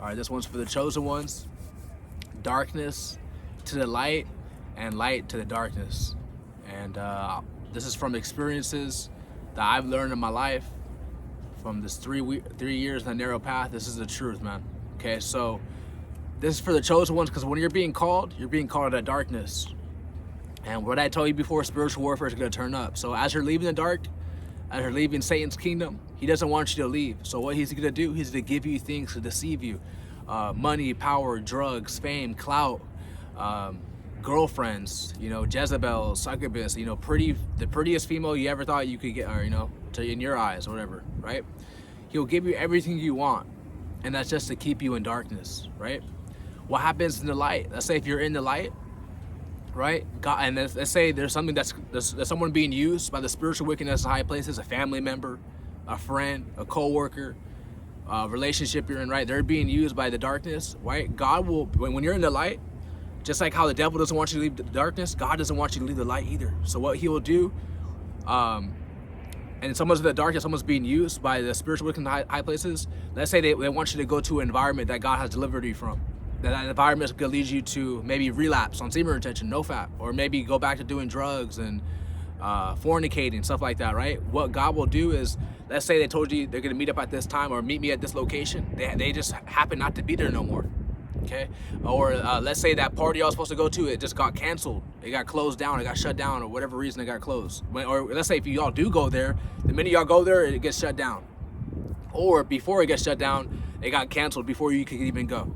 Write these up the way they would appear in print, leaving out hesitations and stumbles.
All right, this one's for the chosen ones. Darkness to the light and light to the darkness. And this is from experiences that I've learned in my life from this 3 years in the narrow path. This is the truth, man. Okay, so this is for the chosen ones, because when you're being called to that darkness. And what I told you before, spiritual warfare is going to turn up. So as you're leaving the dark, as you're leaving Satan's kingdom, he doesn't want you to leave. So what he's going to do, he's going to give you things to deceive you. Money, power, drugs, fame, clout, girlfriends, Jezebel, succubus, the prettiest female you ever thought you could get, or, in your eyes or whatever, right? He'll give you everything you want. And that's just to keep you in darkness, right? What happens in the light? Let's say if you're in the light, right? God, and let's say there's something there's someone being used by the spiritual wickedness in high places, a family member, a friend, a co-worker, relationship you're in, right? They're being used by the darkness, right? God will, when you're in the light, just like how the devil doesn't want you to leave the darkness, God doesn't want you to leave the light either. So what he will do, and someone's in the darkness, someone's being used by the spiritual wickedness in high places, let's say they want you to go to an environment that God has delivered you from. That environment is going to lead you to maybe relapse on semen retention, nofap, or maybe go back to doing drugs and fornicating, stuff like that, right? What God will do is, let's say they told you they're going to meet up at this time or meet me at this location. They just happen not to be there no more, okay? Or let's say that party I was supposed to go to, it just got canceled. It got closed down, it got shut down, or whatever reason it got closed. Or let's say if y'all do go there, the minute y'all go there, it gets shut down. Or before it gets shut down, it got canceled before you could even go.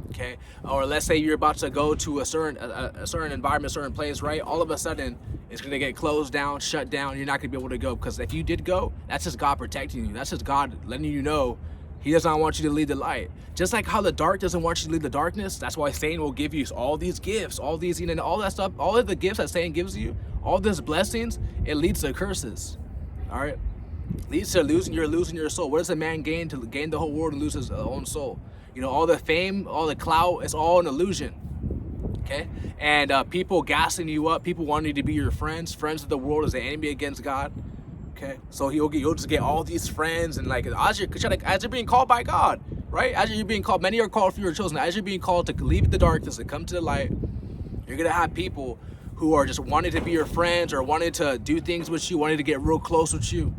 Okay, or let's say you're about to go to a certain environment, a certain place, right? All of a sudden, it's gonna get closed down, shut down. You're not gonna be able to go, because if you did go, that's just God protecting you. That's just God letting you know He does not want you to leave the light. Just like how the dark doesn't want you to leave the darkness. That's why Satan will give you all these gifts, all these, all that stuff, all of the gifts that Satan gives you, all these blessings. It leads to curses. All right, leads to losing your soul. What does a man gain to gain the whole world and lose his own soul? All the fame, all the clout, it's all an illusion, okay? And people gassing you up, people wanting to be your friends. Friends of the world is the enemy against God, okay? So you'll just get all these friends, and like as you're being called by God, right? As you're being called, many are called, few are chosen. As you're being called to leave the darkness and come to the light, you're gonna have people who are just wanting to be your friends or wanting to do things with you, wanting to get real close with you.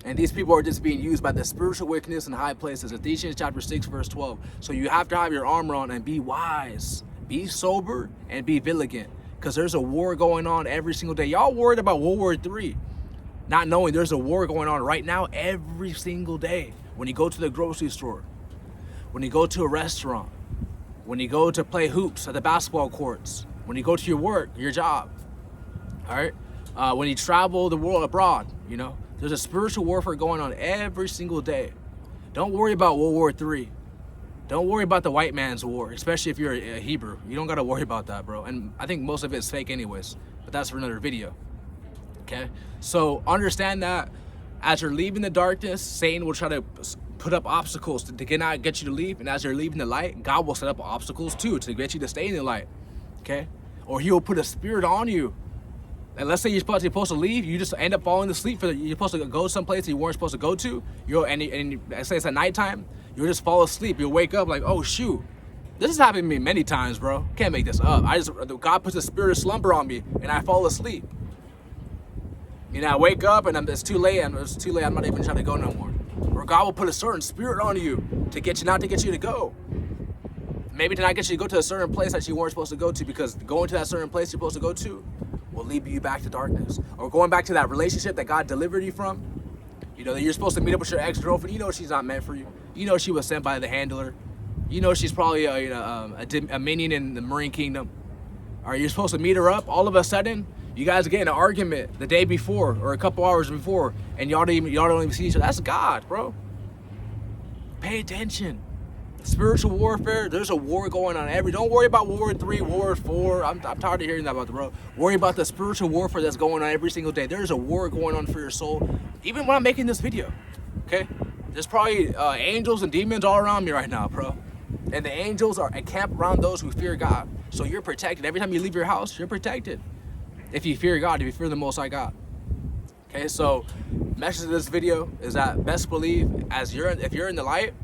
And these people are just being used by the spiritual wickedness in high places. Ephesians chapter 6, verse 12. So you have to have your armor on and be wise, be sober, and be vigilant, because there's a war going on every single day. Y'all worried about World War III, not knowing there's a war going on right now every single day. When you go to the grocery store, when you go to a restaurant, when you go to play hoops at the basketball courts, when you go to your work, your job, all right? When you travel the world abroad, there's a spiritual warfare going on every single day. Don't worry about World War III. Don't worry about the white man's war, especially if you're a Hebrew. You don't got to worry about that, bro. And I think most of it's fake anyways, but that's for another video, okay? So understand that as you're leaving the darkness, Satan will try to put up obstacles to get you to leave. And as you're leaving the light, God will set up obstacles too to get you to stay in the light, okay? Or he will put a spirit on you. And let's say you're supposed to leave, you just end up falling asleep. You're supposed to go someplace you weren't supposed to go to. And say it's at nighttime, you'll just fall asleep. You'll wake up like, oh shoot, this has happened to me many times, bro. Can't make this up. God puts a spirit of slumber on me, and I fall asleep. I wake up and it's too late. I'm not even trying to go no more. Or God will put a certain spirit on you to get you to go. Maybe to not get you to go to a certain place that you weren't supposed to go to, because going to that certain place you're supposed to go to will lead you back to darkness. Or going back to that relationship that God delivered you from. That you're supposed to meet up with your ex-girlfriend. She's not meant for you. She was sent by the handler. She's probably a minion in the Marine Kingdom. Or you're supposed to meet her up. All of a sudden, you guys get in an argument the day before or a couple hours before, and y'all don't even see each other. That's God, bro. Pay attention. Spiritual warfare, there's a war going on don't worry about World War III, World War IV. I'm tired of hearing that about the bro. Worry about the spiritual warfare that's going on every single day. There's a war going on for your soul. Even when I'm making this video, okay? There's probably angels and demons all around me right now, bro. And the angels are encamped around those who fear God. So you're protected. Every time you leave your house, you're protected. If you fear God, if you fear the Most High God. Okay, so message of this video is that best believe if you're in the light,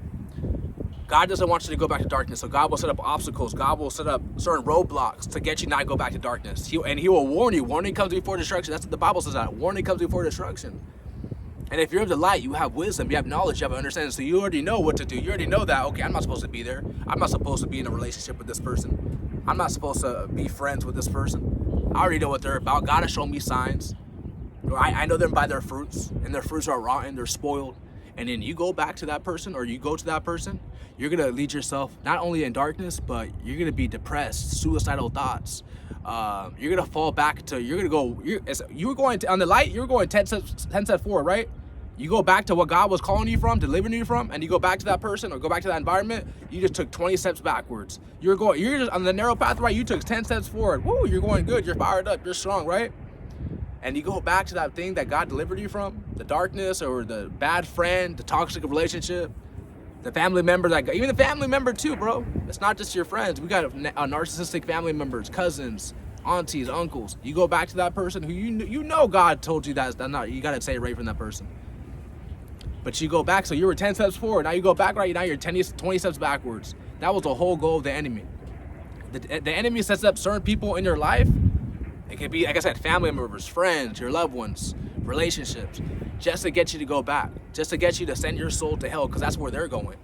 God doesn't want you to go back to darkness, so God will set up obstacles. God will set up certain roadblocks to get you not to go back to darkness. He will warn you. Warning comes before destruction. That's what the Bible says. That warning comes before destruction. And if you're of the light, you have wisdom, you have knowledge, you have understanding. So you already know what to do. You already know that, okay, I'm not supposed to be there. I'm not supposed to be in a relationship with this person. I'm not supposed to be friends with this person. I already know what they're about. God has shown me signs. I know them by their fruits, and their fruits are rotten, they're spoiled. And then you go back to that person, or you go to that person, you're gonna lead yourself not only in darkness, but you're gonna be depressed, suicidal thoughts. You're gonna fall back to, you were going to, on the light, you were going 10 steps forward, right? You go back to what God was calling you from, delivering you from, and you go back to that person or go back to that environment, you just took 20 steps backwards. You're just on the narrow path, right? You took 10 steps forward. Woo, you're going good, you're fired up, you're strong, right? And you go back to that thing that God delivered you from, the darkness or the bad friend, the toxic relationship, the family member, even the family member too, bro. It's not just your friends. We got narcissistic family members, cousins, aunties, uncles. You go back to that person who you know God told you that's not, you gotta stay away from that person. But you go back, so you were 10 steps forward, now you go back, right? Now you're 20 steps backwards. That was the whole goal of the enemy. The enemy sets up certain people in your life. It could be, like I said, family members, friends, your loved ones, relationships, just to get you to go back, just to get you to send your soul to hell, because that's where they're going.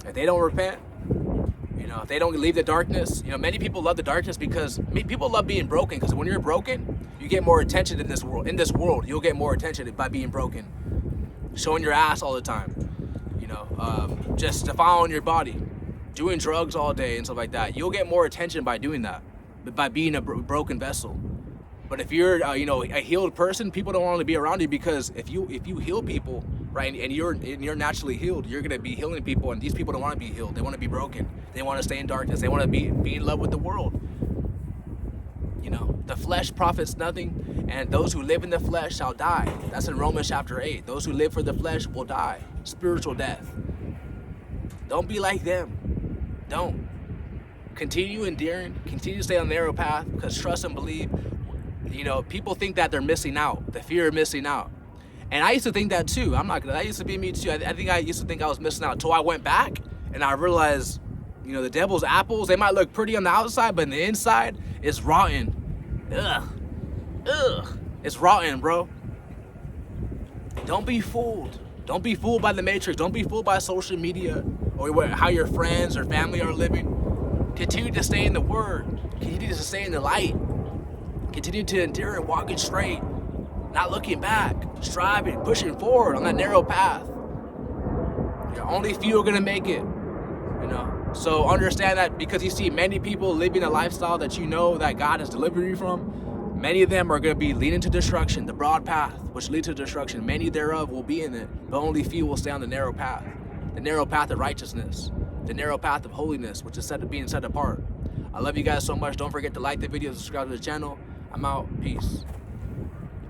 If they don't repent, if they don't leave the darkness, many people love the darkness because people love being broken, because when you're broken, you get more attention in this world. In this world, you'll get more attention by being broken. Showing your ass all the time, just defiling your body, doing drugs all day and stuff like that. You'll get more attention by doing that, by being a broken vessel. But if you're, a healed person, people don't want to be around you, because if you heal people, right, and you're naturally healed, you're gonna be healing people, and these people don't want to be healed. They want to be broken. They want to stay in darkness. They want to be in love with the world. The flesh profits nothing, and those who live in the flesh shall die. That's in Romans chapter 8. Those who live for the flesh will die. Spiritual death. Don't be like them. Don't. Continue enduring. Continue to stay on the narrow path, because trust and believe. People think that they're missing out. The fear of missing out. And I used to think that too. That used to be me too. I think I used to think I was missing out until I went back and I realized, the devil's apples, they might look pretty on the outside, but on the inside, it's rotten. Ugh. It's rotten, bro. Don't be fooled. Don't be fooled by the matrix. Don't be fooled by social media or how your friends or family are living. Continue to stay in the word. Continue to stay in the light. Continue to endure and walking straight, not looking back, striving, pushing forward on that narrow path. Only few are gonna make it, So understand that, because you see many people living a lifestyle that that God has delivered you from, many of them are gonna be leading to destruction, the broad path, which leads to destruction. Many thereof will be in it, but only few will stay on the narrow path of righteousness, the narrow path of holiness, which is being set apart. I love you guys so much. Don't forget to like the video, subscribe to the channel. I'm out. Peace.